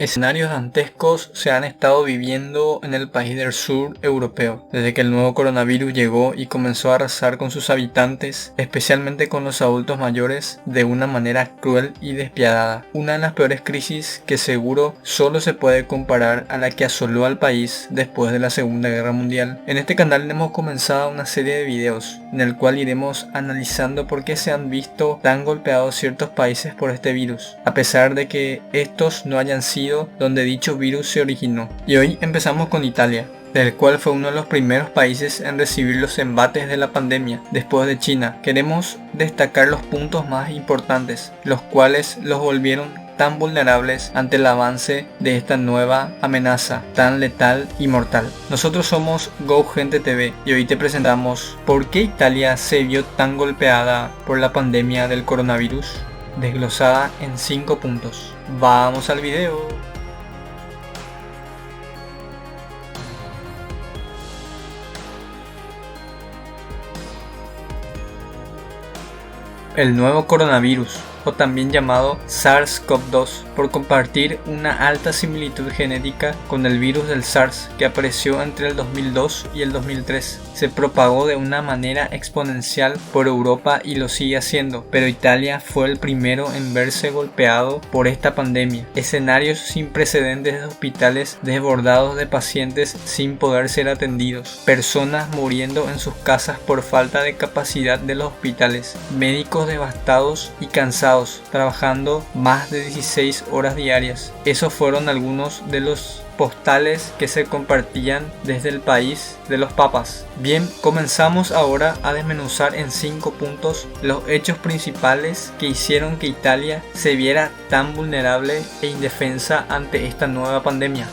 Escenarios dantescos se han estado viviendo en el país del sur europeo, desde que el nuevo coronavirus llegó y comenzó a arrasar con sus habitantes, especialmente con los adultos mayores, de una manera cruel y despiadada. Una de las peores crisis que seguro solo se puede comparar a la que asoló al país después de la Segunda Guerra Mundial. En este canal hemos comenzado una serie de videos en el cual iremos analizando por qué se han visto tan golpeados ciertos países por este virus, a pesar de que estos no hayan sido donde dicho virus se originó. Y hoy empezamos con Italia, del cual fue uno de los primeros países en recibir los embates de la pandemia después de China. Queremos destacar los puntos más importantes, los cuales los volvieron tan vulnerables ante el avance de esta nueva amenaza tan letal y mortal. Nosotros somos GoGente TV y hoy te presentamos por qué Italia se vio tan golpeada por la pandemia del coronavirus, desglosada en 5 puntos. Vamos al video. El nuevo coronavirus, o también llamado SARS-CoV-2, por compartir una alta similitud genética con el virus del SARS que apareció entre el 2002 y el 2003. Se propagó de una manera exponencial por Europa y lo sigue haciendo, pero Italia fue el primero en verse golpeado por esta pandemia. Escenarios sin precedentes de hospitales desbordados de pacientes sin poder ser atendidos, personas muriendo en sus casas por falta de capacidad de los hospitales, médicos devastados y cansados, trabajando más de 16 horas diarias. Esos fueron algunos de los postales que se compartían desde el país de los papas. Bien, comenzamos ahora a desmenuzar en 5 puntos los hechos principales que hicieron que Italia se viera tan vulnerable e indefensa ante esta nueva pandemia.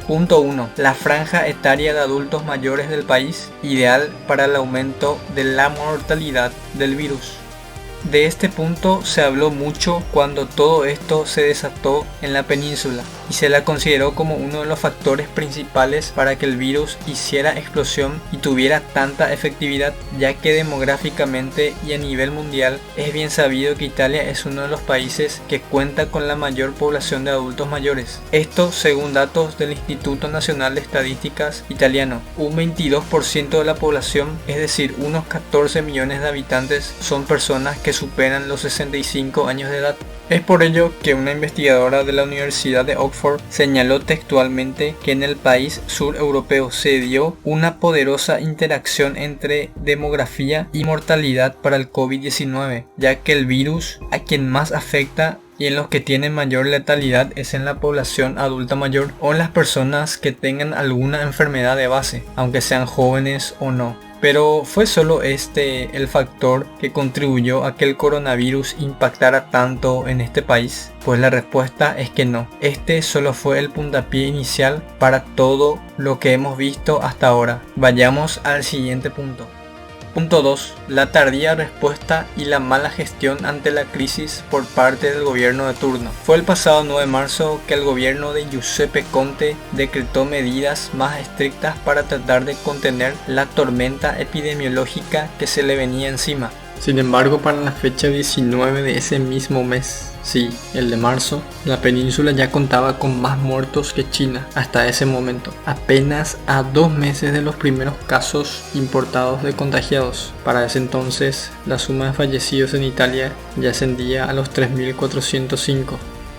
Punto 1. La franja etaria de adultos mayores del país, ideal para el aumento de la mortalidad del virus. De este punto se habló mucho cuando todo esto se desató en la península y se la consideró como uno de los factores principales para que el virus hiciera explosión y tuviera tanta efectividad, ya que demográficamente y a nivel mundial es bien sabido que Italia es uno de los países que cuenta con la mayor población de adultos mayores. Esto según datos del Instituto Nacional de Estadísticas italiano. Un 22% de la población, es decir, unos 14 millones de habitantes, son personas que superan los 65 años de edad. Es por ello que una investigadora de la Universidad de Oxford señaló textualmente que en el país sur europeo se dio una poderosa interacción entre demografía y mortalidad para el COVID-19, ya que el virus a quien más afecta y en los que tienen mayor letalidad es en la población adulta mayor o en las personas que tengan alguna enfermedad de base, aunque sean jóvenes o no. Pero ¿fue solo este el factor que contribuyó a que el coronavirus impactara tanto en este país? Pues la respuesta es que no. Este solo fue el puntapié inicial para todo lo que hemos visto hasta ahora. Vayamos al siguiente punto. Punto 2. La tardía respuesta y la mala gestión ante la crisis por parte del gobierno de turno. Fue el pasado 9 de marzo que el gobierno de Giuseppe Conte decretó medidas más estrictas para tratar de contener la tormenta epidemiológica que se le venía encima. Sin embargo, para la fecha 19 de ese mismo mes, sí, el de marzo, la península ya contaba con más muertos que China hasta ese momento, apenas a 2 meses de los primeros casos importados de contagiados. Para ese entonces, la suma de fallecidos en Italia ya ascendía a los 3.405.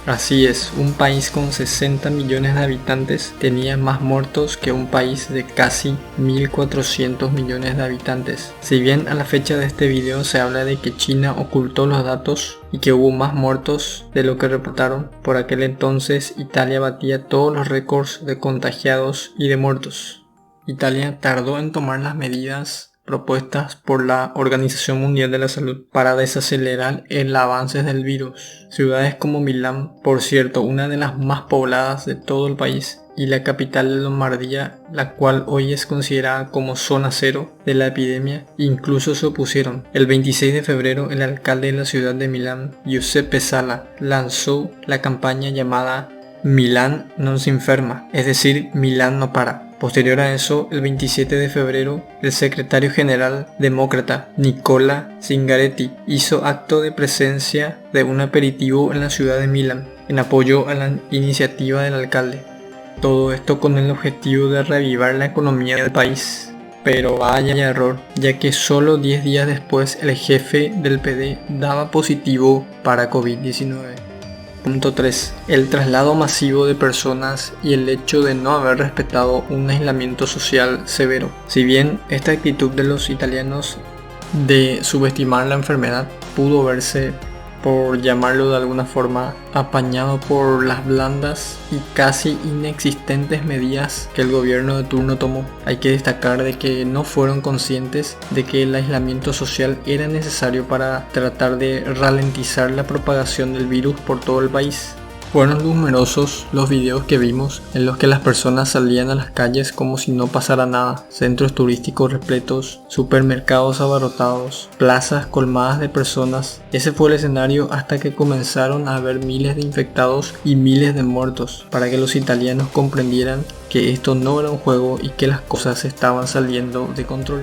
Así es, un país con 60 millones de habitantes tenía más muertos que un país de casi 1.400 millones de habitantes. Si bien a la fecha de este video se habla de que China ocultó los datos y que hubo más muertos de lo que reportaron, por aquel entonces Italia batía todos los récords de contagiados y de muertos. Italia tardó en tomar las medidas propuestas por la Organización Mundial de la Salud para desacelerar el avance del virus. Ciudades como Milán, por cierto, una de las más pobladas de todo el país, y la capital de Lombardía, la cual hoy es considerada como zona cero de la epidemia, incluso se opusieron. El 26 de febrero, el alcalde de la ciudad de Milán, Giuseppe Sala, lanzó la campaña llamada Milán non si inferma, es decir, Milán no para. Posterior a eso, el 27 de febrero, el secretario general demócrata Nicola Zingaretti hizo acto de presencia de un aperitivo en la ciudad de Milán. en apoyo a la iniciativa del alcalde. Todo esto con el objetivo de reavivar la economía del país. Pero vaya error, ya que solo 10 días después el jefe del PD daba positivo para COVID-19. Punto 3. El traslado masivo de personas y el hecho de no haber respetado un aislamiento social severo. Si bien esta actitud de los italianos de subestimar la enfermedad pudo verse, por llamarlo de alguna forma, apañado por las blandas y casi inexistentes medidas que el gobierno de turno tomó. Hay que destacar de que no fueron conscientes de que el aislamiento social era necesario para tratar de ralentizar la propagación del virus por todo el país. Fueron numerosos los videos que vimos en los que las personas salían a las calles como si no pasara nada, centros turísticos repletos, supermercados abarrotados, plazas colmadas de personas. Ese fue el escenario hasta que comenzaron a haber miles de infectados y miles de muertos, para que los italianos comprendieran que esto no era un juego y que las cosas estaban saliendo de control.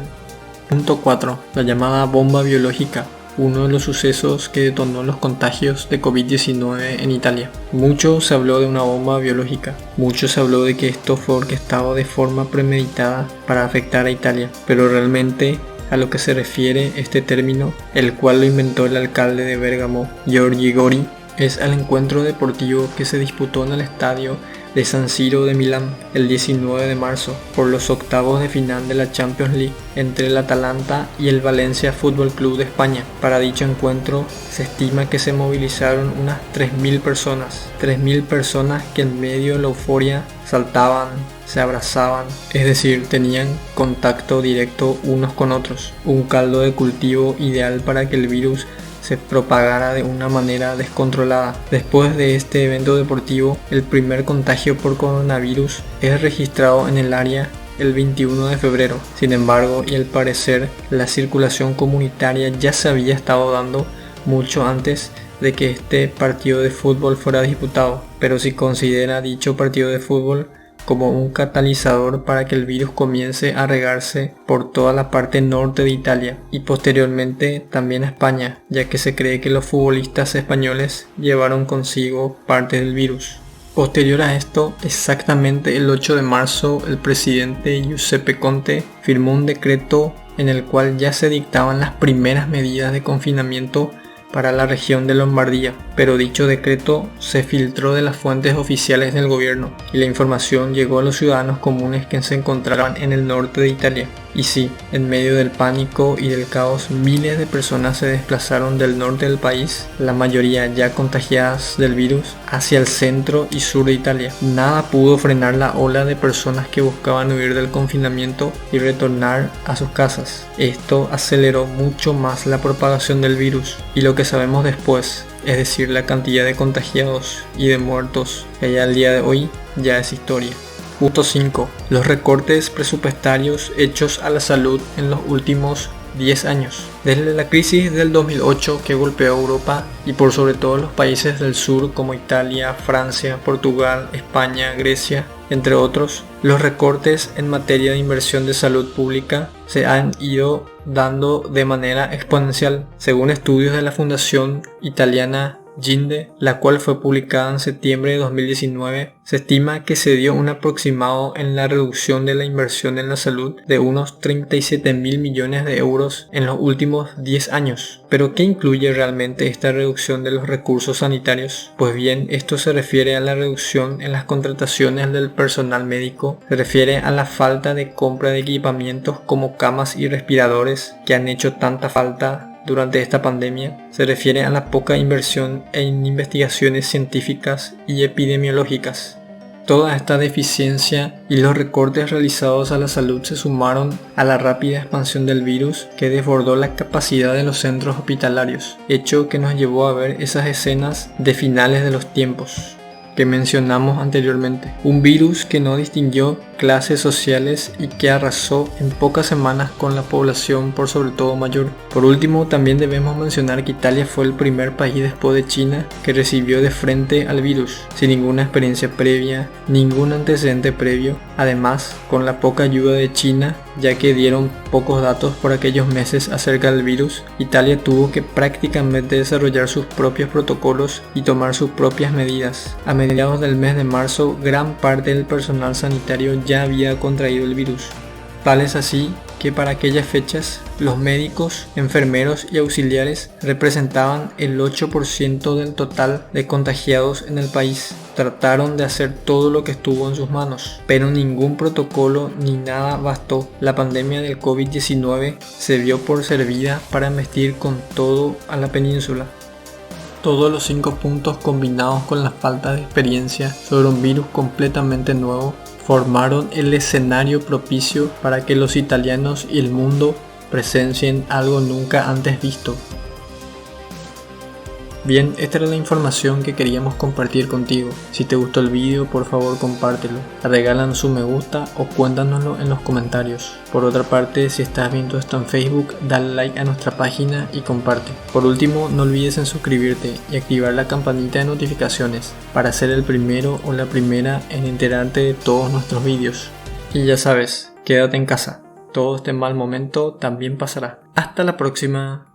Punto 4. La llamada bomba biológica. Uno de los sucesos que detonó los contagios de COVID-19 en Italia. Mucho se habló de una bomba biológica, mucho se habló de que esto fue orquestado de forma premeditada para afectar a Italia, pero realmente a lo que se refiere este término, el cual lo inventó el alcalde de Bérgamo, Giorgi Gori, es al encuentro deportivo que se disputó en el estadio de San Siro de Milán el 19 de marzo por los octavos de final de la Champions League entre el Atalanta y el Valencia Fútbol Club de España. Para dicho encuentro se estima que se movilizaron unas 3.000 personas. 3.000 personas que en medio de la euforia saltaban, se abrazaban, es decir, tenían contacto directo unos con otros. Un caldo de cultivo ideal para que el virus se propagara de una manera descontrolada. Después de este evento deportivo, el primer contagio por coronavirus es registrado en el área el 21 de febrero. Sin embargo, y al parecer, la circulación comunitaria ya se había estado dando mucho antes de que este partido de fútbol fuera disputado, pero si considera dicho partido de fútbol como un catalizador para que el virus comience a regarse por toda la parte norte de Italia y posteriormente también a España, ya que se cree que los futbolistas españoles llevaron consigo parte del virus. Posterior a esto, exactamente el 8 de marzo, el presidente Giuseppe Conte firmó un decreto en el cual ya se dictaban las primeras medidas de confinamiento para la región de Lombardía, pero dicho decreto se filtró de las fuentes oficiales del gobierno y la información llegó a los ciudadanos comunes que se encontraban en el norte de Italia. Y sí, en medio del pánico y del caos, miles de personas se desplazaron del norte del país, la mayoría ya contagiadas del virus, hacia el centro y sur de Italia. Nada pudo frenar la ola de personas que buscaban huir del confinamiento y retornar a sus casas. Esto aceleró mucho más la propagación del virus y lo que sabemos después, es decir, la cantidad de contagiados y de muertos que hay al día de hoy, ya es historia. Punto 5. Los recortes presupuestarios hechos a la salud en los últimos 10 años. Desde la crisis del 2008 que golpeó a Europa y por sobre todo los países del sur como Italia, Francia, Portugal, España, Grecia, entre otros, los recortes en materia de inversión de salud pública se han ido dando de manera exponencial. Según estudios de la Fundación Italiana Ginde, la cual fue publicada en septiembre de 2019, se estima que se dio un aproximado en la reducción de la inversión en la salud de unos 37.000 millones de euros en los últimos 10 años. ¿Pero qué incluye realmente esta reducción de los recursos sanitarios? Pues bien, esto se refiere a la reducción en las contrataciones del personal médico, se refiere a la falta de compra de equipamientos como camas y respiradores que han hecho tanta falta durante esta pandemia, se refiere a la poca inversión en investigaciones científicas y epidemiológicas. Toda esta deficiencia y los recortes realizados a la salud se sumaron a la rápida expansión del virus que desbordó la capacidad de los centros hospitalarios, hecho que nos llevó a ver esas escenas de finales de los tiempos que mencionamos anteriormente. Un virus que no distinguió clases sociales y que arrasó en pocas semanas con la población, por sobre todo mayor. Por último, también debemos mencionar que Italia fue el primer país después de China que recibió de frente al virus, sin ninguna experiencia previa, ningún antecedente previo, además con la poca ayuda de China, ya que dieron pocos datos por aquellos meses acerca del virus, Italia tuvo que prácticamente desarrollar sus propios protocolos y tomar sus propias medidas. A mediados del mes de marzo, gran parte del personal sanitario ya había contraído el virus. Tal es así que para aquellas fechas, los médicos, enfermeros y auxiliares representaban el 8% del total de contagiados en el país. Trataron de hacer todo lo que estuvo en sus manos, pero ningún protocolo ni nada bastó. La pandemia del COVID-19 se vio por servida para embestir con todo a la península. Todos los 5 puntos combinados con la falta de experiencia sobre un virus completamente nuevo formaron el escenario propicio para que los italianos y el mundo presencien algo nunca antes visto. Bien, esta era la información que queríamos compartir contigo. Si te gustó el vídeo, por favor compártelo, regálanos un me gusta o cuéntanoslo en los comentarios. Por otra parte, si estás viendo esto en Facebook, dale like a nuestra página y comparte. Por último, no olvides en suscribirte y activar la campanita de notificaciones para ser el primero o la primera en enterarte de todos nuestros vídeos. Y ya sabes, quédate en casa. Todo este mal momento también pasará. Hasta la próxima.